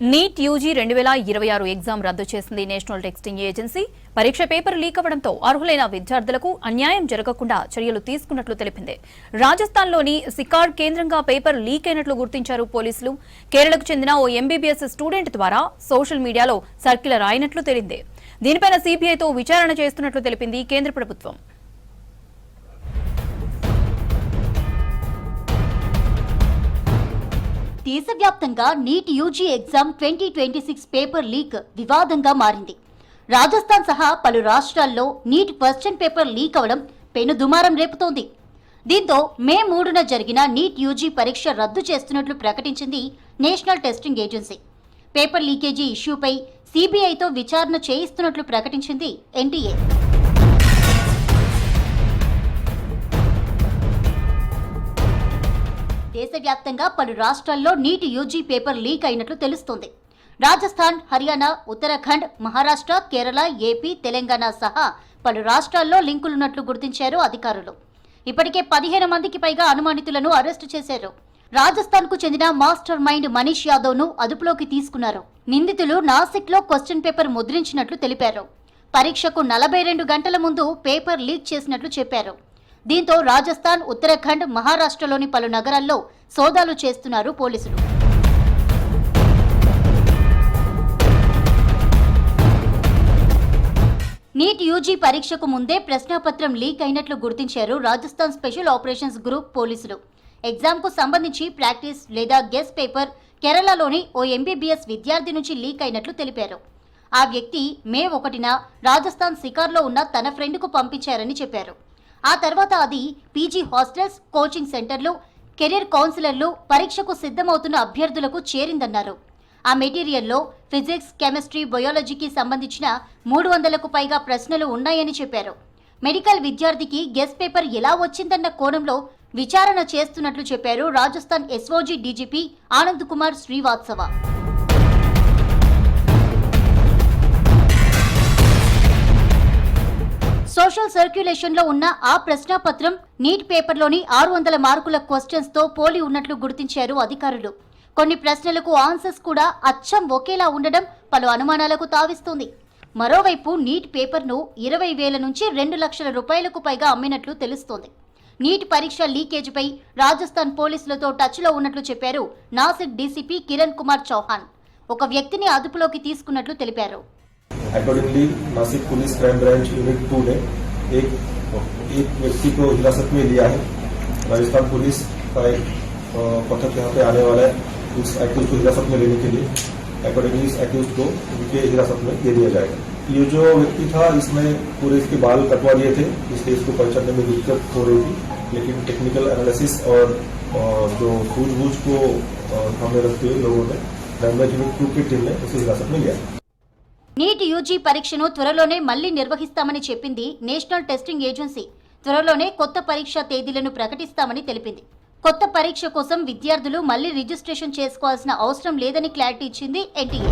NEET UG 2026 exam రద్దు చేసింది national Testing agency. పరీక్ష పేపర్ లీక్ అవ్వడంతో అర్హులైన విద్యార్థులకు అన్యాయం జరగకుండా చర్యలు తీసుకున్నట్లు తెలిపింది. రాజస్థాన్లోని సికార్ కేంద్రంగా పేపర్ లీక్ అయినట్లు గుర్తించారు పోలీసులు. కేరళకు చెందిన ఓ ఎంబీబీఎస్ స్టూడెంట్ ద్వారా సోషల్ మీడియాలో సర్క్యులర్ అయినట్లు తెలిపింది. దీనిపై సీబీఐతో విచారణ చేస్తున్నట్లు తెలిపింది కేంద్ర ప్రభుత్వం. దేశవ్యాప్తంగా NEET UG exam 2026 paper leak వివాదంగా మారింది. రాజస్థాన్ సహా పలు రాష్ట్రాల్లో నీట్ క్వశ్చన్ పేపర్ లీక్ అవడం పెను దుమారం రేపుతోంది. దీంతో మే 3న జరిగిన నీట్ యూజీ పరీక్ష రద్దు చేస్తున్నట్లు ప్రకటించింది National Testing Agency. Paper leakage ఇష్యూపై సీబీఐతో విచారణ చేయిస్తున్నట్లు ప్రకటించింది ఎన్టీఏ. దేశవ్యాప్తంగా పలు రాష్ట్రాల్లో నీట్ యూజీ పేపర్ లీక్ అయినట్లు తెలుస్తోంది. రాజస్థాన్, హర్యానా, ఉత్తరాఖండ్, మహారాష్ట్ర, కేరళ, ఏపీ, తెలంగాణ సహా పలు రాష్ట్రాల్లో లింకులున్నట్లు గుర్తించారు అధికారులు. ఇప్పటికే 15 మందికి పైగా అనుమానితులను అరెస్టు చేశారు. రాజస్థాన్ కు చెందిన మాస్టర్ మైండ్ మనీష్ యాదవ్ ను అదుపులోకి తీసుకున్నారు. నిందితులు నాసిక్ లో క్వశ్చన్ పేపర్ ముద్రించినట్లు తెలిపారు. పరీక్షకు 42 గంటల ముందు పేపర్ లీక్ చేసినట్లు చెప్పారు. దీంతో రాజస్థాన్, ఉత్తరాఖండ్, మహారాష్ట్రలోని పలు నగరాల్లో సోదాలు చేస్తున్నారు పోలీసులు. నీట్ యూజీ పరీక్షకు ముందే ప్రశ్నాపత్రం లీక్ అయినట్లు గుర్తించారు రాజస్థాన్ స్పెషల్ ఆపరేషన్స్ గ్రూప్ పోలీసులు. ఎగ్జామ్కు సంబంధించి ప్రాక్టీస్ లేదా గెస్ పేపర్ కేరళలోని ఓ ఎంబీబీఎస్ విద్యార్థి నుంచి లీక్ అయినట్లు తెలిపారు. ఆ వ్యక్తి మే 1న రాజస్థాన్ సికార్లో ఉన్న తన ఫ్రెండ్కు పంపించారని చెప్పారు. ఆ తర్వాత అది పీజీ హాస్టల్స్, కోచింగ్ సెంటర్లు, కెరీర్ కౌన్సిలర్లు, పరీక్షకు సిద్ధమవుతున్న అభ్యర్థులకు చేరిందన్నారు. ఆ మెటీరియల్లో ఫిజిక్స్, కెమిస్ట్రీ, బయాలజీకి సంబంధించిన 300కు పైగా ప్రశ్నలు ఉన్నాయని చెప్పారు. మెడికల్ విద్యార్థికి గెస్ పేపర్ ఎలా వచ్చిందన్న కోణంలో విచారణ చేస్తున్నట్లు చెప్పారు Rajasthan SOG DGP Anand Kumar Srivastava. Social circulation లో ఉన్న ఆ ప్రశ్నాపత్రం నీట్ పేపర్లోని 600 మార్కుల క్వశ్చన్స్ తో పోలి ఉన్నట్లు గుర్తించారు అధికారులు. కొన్ని ప్రశ్నలకు ఆన్సర్స్ కూడా అచ్చం ఒకేలా ఉండడం పలు అనుమానాలకు తావిస్తుంది. మరోవైపు నీట్ పేపర్ను 20,000 నుంచి 2 లక్షల రూపాయలకు పైగా అమ్మినట్లు తెలుస్తోంది. నీట్ పరీక్ష లీకేజీపై రాజస్థాన్ పోలీసులతో టచ్లో ఉన్నట్లు చెప్పారు నాసిక్ డీసీపీ కిరణ్ కుమార్ చౌహాన్. ఒక వ్యక్తిని అదుపులోకి తీసుకున్నట్లు తెలిపారు. Accordingly Nashik police crime branch unit 2 ने एक व्यक्ति को हिरासत में लिया है. राजस्थान पुलिस का एक पथक यहाँ पे आने वाला है इस एक्यूज को हिरासत में लेने के लिए. अकॉर्डिंगली इस एक्यूज को उनके हिरासत में दे दिया जाएगा. ये जो व्यक्ति था इसने पूरे इसके बाल कटवा दिए थे, इसलिए इसको पहचानने में दिक्कत हो रही थी. लेकिन टेक्निकल एनालिसिस और जो सूझबूझ को सामने रखते हुए लोगों ने क्राइम ब्रांच यूनिट 2 की टीम ने उसे हिरासत में लिया. నీట్ యూజీ పరీక్షను త్వరలోనే మళ్లీ నిర్వహిస్తామని చెప్పింది నేషనల్ టెస్టింగ్ ఏజెన్సీ. త్వరలోనే కొత్త పరీక్ష తేదీలను ప్రకటిస్తామని తెలిపింది. కొత్త పరీక్ష కోసం విద్యార్థులు మళ్లీ రిజిస్ట్రేషన్ చేసుకోవాల్సిన అవసరం లేదని క్లారిటీ ఇచ్చింది ఎన్టీఏ.